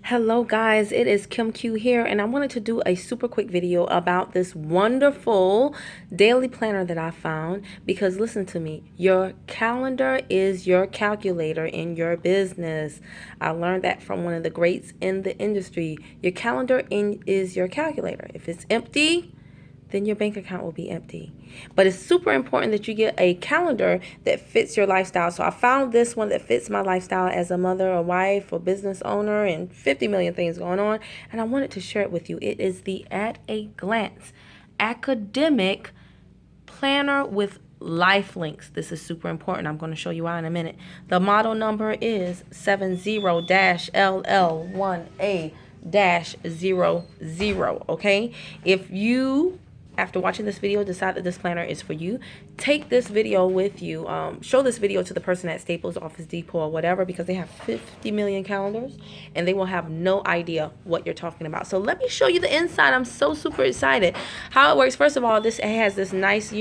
Hello guys, it is Kim Q here, and I wanted to do a super quick video about this wonderful daily planner that I found. Because listen to me, your calendar is your calculator in your business. I learned that from one of the greats in the industry. Your calendar is your calculator. If it's empty, then your bank account will be empty. But it's super important that you get a calendar that fits your lifestyle. So I found this one that fits my lifestyle as a mother, a wife, a business owner, and 50 million things going on. And I wanted to share it with you. It is the At a Glance Academic Planner with Lifelinks. This is super important. I'm going to show you why in a minute. The model number is 70-LL1A-00. Okay? If you, after watching this video, decide that this planner is for you, take this video with you. Show this video to the person at Staples, Office Depot, or whatever, because they have 50 million calendars and they will have no idea what you're talking about. So let me show you the inside. I'm so super excited. How it works, first of all, it has this nice,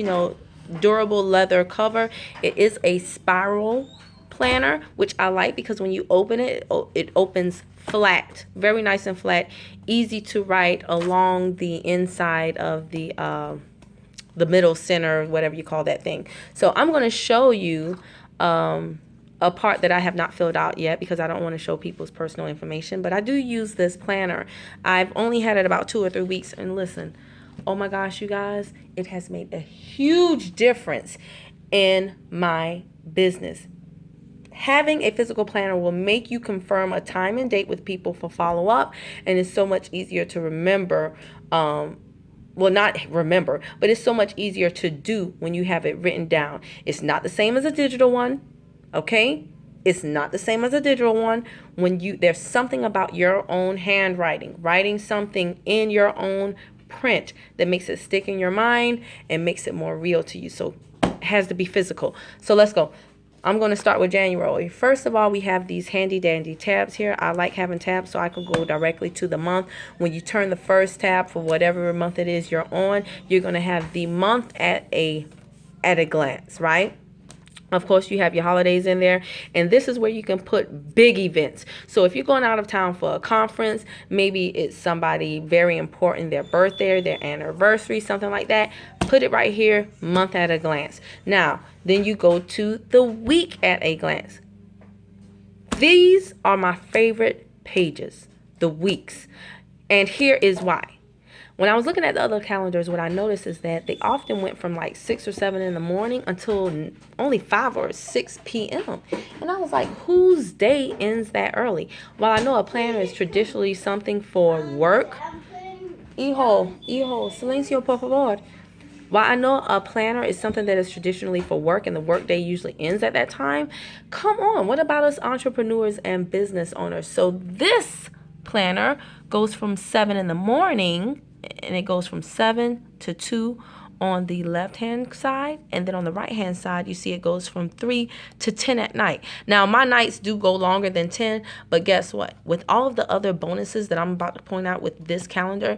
durable leather cover. It is a spiral planner, which I like because when you open it, it opens flat, very nice and flat, easy to write along the inside of the middle center, whatever you call that thing. So I'm going to show you a part that I have not filled out yet because I don't want to show people's personal information, but I do use this planner. I've only had it about 2 or 3 weeks, and listen, oh my gosh, you guys, it has made a huge difference in my business. Having a physical planner will make you confirm a time and date with people for follow-up, and it's so much easier to remember. Well, not remember, but it's so much easier to do when you have it written down. It's not the same as a digital one, okay? It's not the same as a digital one. There's something about your own handwriting, writing something in your own print that makes it stick in your mind and makes it more real to you. So it has to be physical. So let's go. I'm going to start with January. First of all, we have these handy dandy tabs here. I like having tabs so I can go directly to the month. When you turn the first tab for whatever month it is you're on, you're going to have the month at a glance, right? Of course, you have your holidays in there, and this is where you can put big events. So if you're going out of town for a conference, maybe it's somebody very important, their birthday, their anniversary, something like that, put it right here, month at a glance. Now, then you go to the week at a glance. These are my favorite pages, the weeks, and here is why. When I was looking at the other calendars, what I noticed is that they often went from like 6 or 7 in the morning until only 5 or 6 p.m. And I was like, whose day ends that early? While I know a planner is traditionally something for work. Hijo, silencio, por favor. While I know a planner is something that is traditionally for work and the workday usually ends at that time, come on, what about us entrepreneurs and business owners? So this planner goes from 7 in the morning, and it goes from 7 to 2 on the left-hand side, and then on the right-hand side, you see it goes from 3 to 10 at night. Now, my nights do go longer than 10, but guess what? With all of the other bonuses that I'm about to point out with this calendar,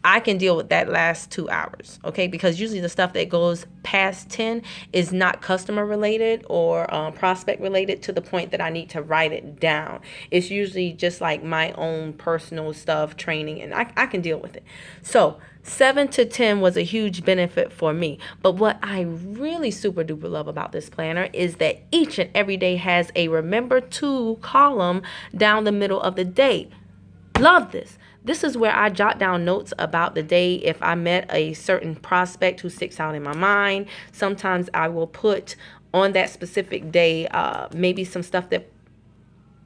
I can deal with that last 2 hours, okay? Because usually the stuff that goes past 10 is not customer related or prospect related to the point that I need to write it down. It's usually just like my own personal stuff, training, and I can deal with it. So 7 to 10 was a huge benefit for me. But what I really super duper love about this planner is that each and every day has a remember to column down the middle of the day. Love this. This is where I jot down notes about the day. If I met a certain prospect who sticks out in my mind, sometimes I will put on that specific day maybe some stuff that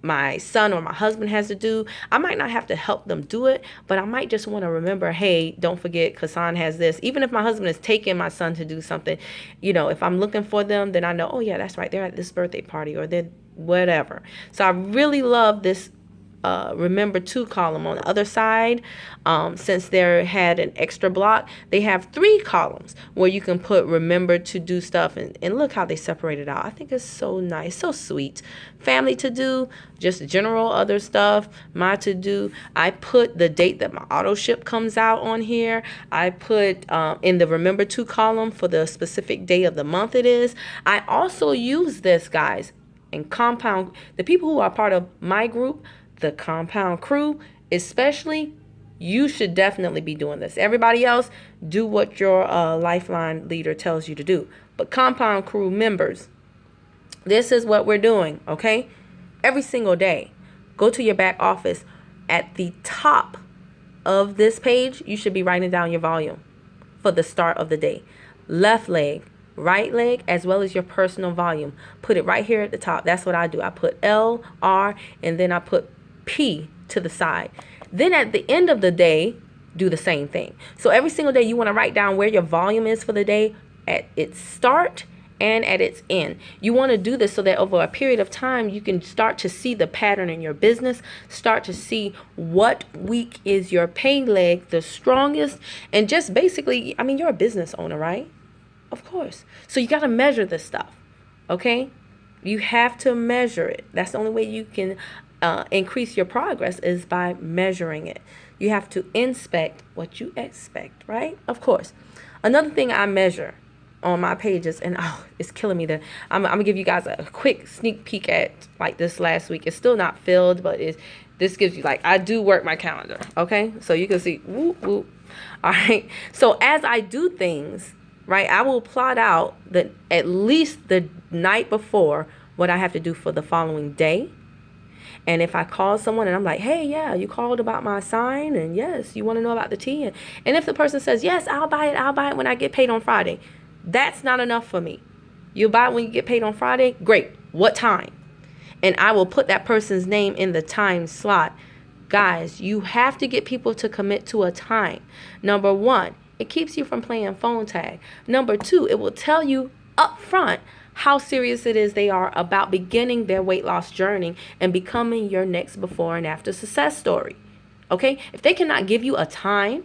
my son or my husband has to do. I might not have to help them do it, but I might just want to remember, hey, don't forget Kasan has this. Even if my husband is taking my son to do something, if I'm looking for them, then I know, oh yeah, that's right, they're at this birthday party or they're whatever. So I really love this remember to column. On the other side, since they had an extra block, they have 3 columns where you can put remember to do stuff, and look how they separate it out. I think it's so nice, so sweet. Family to do, just general other stuff. My to do, I put the date that my auto ship comes out on here. I put in the remember to column for the specific day of the month it is. I also use this, guys, and compound. The people who are part of my group, The compound crew, especially, you should definitely be doing this. Everybody else, do what your Lifeline leader tells you to do. But compound crew members, this is what we're doing, okay? Every single day, go to your back office. At the top of this page, you should be writing down your volume for the start of the day. Left leg, right leg, as well as your personal volume. Put it right here at the top. That's what I do. I put L, R, and then I put P to the side. Then at the end of the day, do the same thing. So every single day you want to write down where your volume is for the day at its start and at its end. You want to do this so that over a period of time, you can start to see the pattern in your business, start to see what week is your pay leg the strongest, and just basically, I mean, you're a business owner, right? Of course. So you got to measure this stuff, okay? You have to measure it. That's the only way you can increase your progress is by measuring it. You have to inspect what you expect, right? Of course. Another thing I measure on my pages, and it's killing me that I'm gonna give you guys a quick sneak peek at like this last week. It's still not filled, but this gives you, like, I do work my calendar, okay? So you can see, whoop, whoop. All right. So as I do things, right, I will plot out at least the night before what I have to do for the following day. And if I call someone and I'm like, hey, yeah, you called about my sign, and yes, you want to know about the tea. And if the person says, yes, I'll buy it when I get paid on Friday. That's not enough for me. You'll buy it when you get paid on Friday? Great. What time? And I will put that person's name in the time slot. Guys, you have to get people to commit to a time. Number one, it keeps you from playing phone tag. Number two, it will tell you up front how serious it is they are about beginning their weight loss journey and becoming your next before and after success story. Okay? If they cannot give you a time,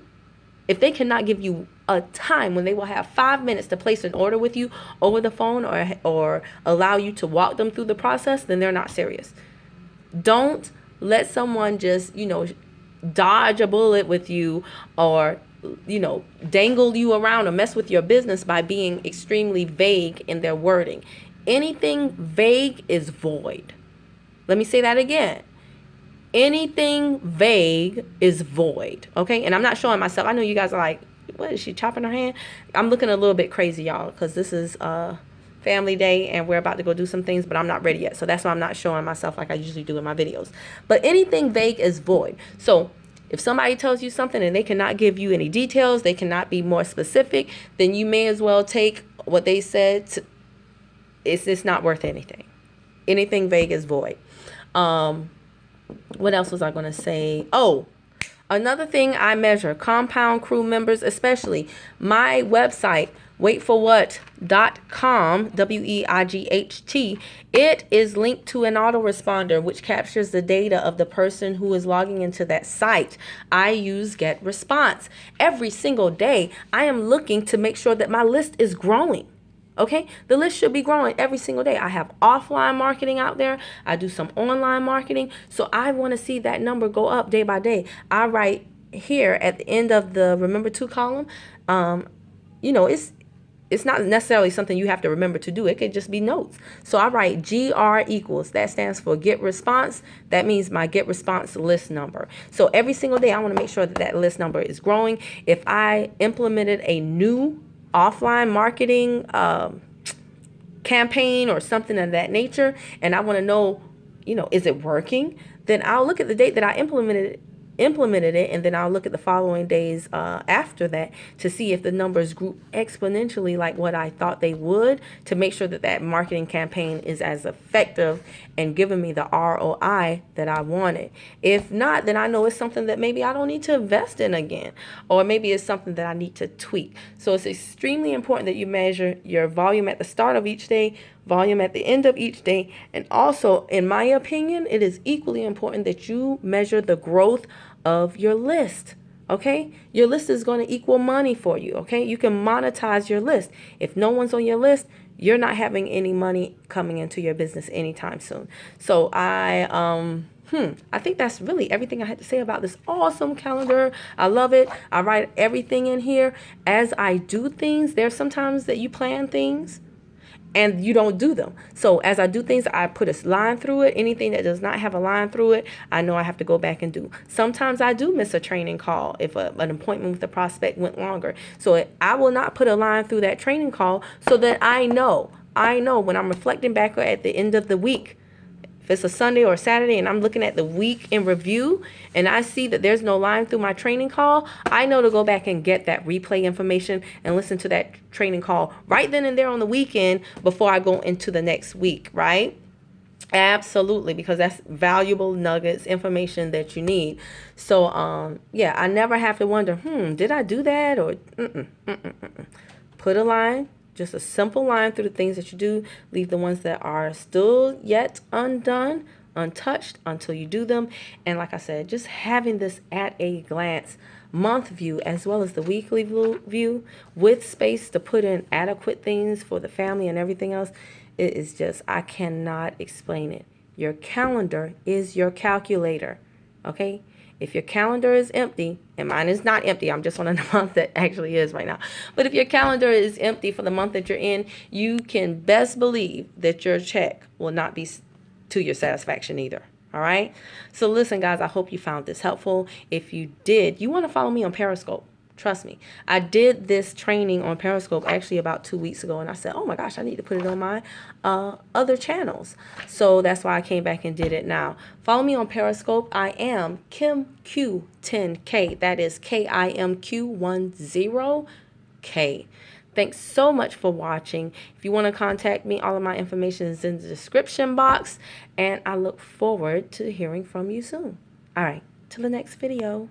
when they will have 5 minutes to place an order with you over the phone or allow you to walk them through the process, then they're not serious. Don't let someone just, dodge a bullet with you or dangle you around or mess with your business by being extremely vague in their wording. Anything vague is void. Let me say that again. Anything vague is void. Okay? And I'm not showing myself. I know you guys are like, what is she chopping her hand? I'm looking a little bit crazy, y'all, because this is family day and we're about to go do some things, but I'm not ready yet. So that's why I'm not showing myself like I usually do in my videos. But anything vague is void. So if somebody tells you something and they cannot give you any details, they cannot be more specific, then you may as well take what they said. It's not worth anything. Anything vague is void. What else was I going to say? Oh, another thing I measure, compound crew members, especially my website, waitforwhat.com, WEIGHT. It is linked to an autoresponder, which captures the data of the person who is logging into that site. I use Get Response. Every single day, I am looking to make sure that my list is growing. Okay, the list should be growing every single day. I have offline marketing out there. I do some online marketing. So I want to see that number go up day by day. I write here at the end of the remember to column, it's not necessarily something you have to remember to do. It could just be notes. So I write GR equals. That stands for Get Response. That means my Get Response list number. So every single day I want to make sure that list number is growing. If I implemented a new offline marketing campaign or something of that nature, and I want to know, is it working? Then I'll look at the date that I implemented it, and then I'll look at the following days after that to see if the numbers grew exponentially like what I thought they would, to make sure that marketing campaign is as effective and giving me the ROI that I wanted. If not, then I know it's something that maybe I don't need to invest in again, or maybe it's something that I need to tweak. So it's extremely important that you measure your volume at the start of each day, volume at the end of each day, and also, in my opinion, it is equally important that you measure the growth of your list. Okay, your list is going to equal money for you. Okay, you can monetize your list. If no one's on your list, you're not having any money coming into your business anytime soon. So I think that's really everything I had to say about this awesome calendar. I love it. I write everything in here as I do things. There's sometimes that you plan things and you don't do them. So as I do things, I put a line through it. Anything that does not have a line through it, I know I have to go back and do. Sometimes I do miss a training call if an appointment with the prospect went longer. So I will not put a line through that training call so that I know when I'm reflecting back at the end of the week, if it's a Sunday or a Saturday and I'm looking at the week in review and I see that there's no line through my training call, I know to go back and get that replay information and listen to that training call right then and there on the weekend before I go into the next week, right? Absolutely, because that's valuable nuggets, information that you need. So, yeah, I never have to wonder, did I do that? Or put a line, just a simple line through the things that you do. Leave the ones that are still yet undone, untouched until you do them. And like I said, just having this at a glance month view as well as the weekly view with space to put in adequate things for the family and everything else, it is just, I cannot explain it. Your calendar is your calculator, okay? If your calendar is empty, and mine is not empty, I'm just on a month that actually is right now. But if your calendar is empty for the month that you're in, you can best believe that your check will not be to your satisfaction either. All right? So listen, guys, I hope you found this helpful. If you did, you want to follow me on Periscope. Trust me. I did this training on Periscope actually about 2 weeks ago, and I said, oh my gosh, I need to put it on my other channels. So that's why I came back and did it now. Follow me on Periscope. I am KimQ10K. That is KIMQ10K. Thanks so much for watching. If you want to contact me, all of my information is in the description box, and I look forward to hearing from you soon. All right, till the next video.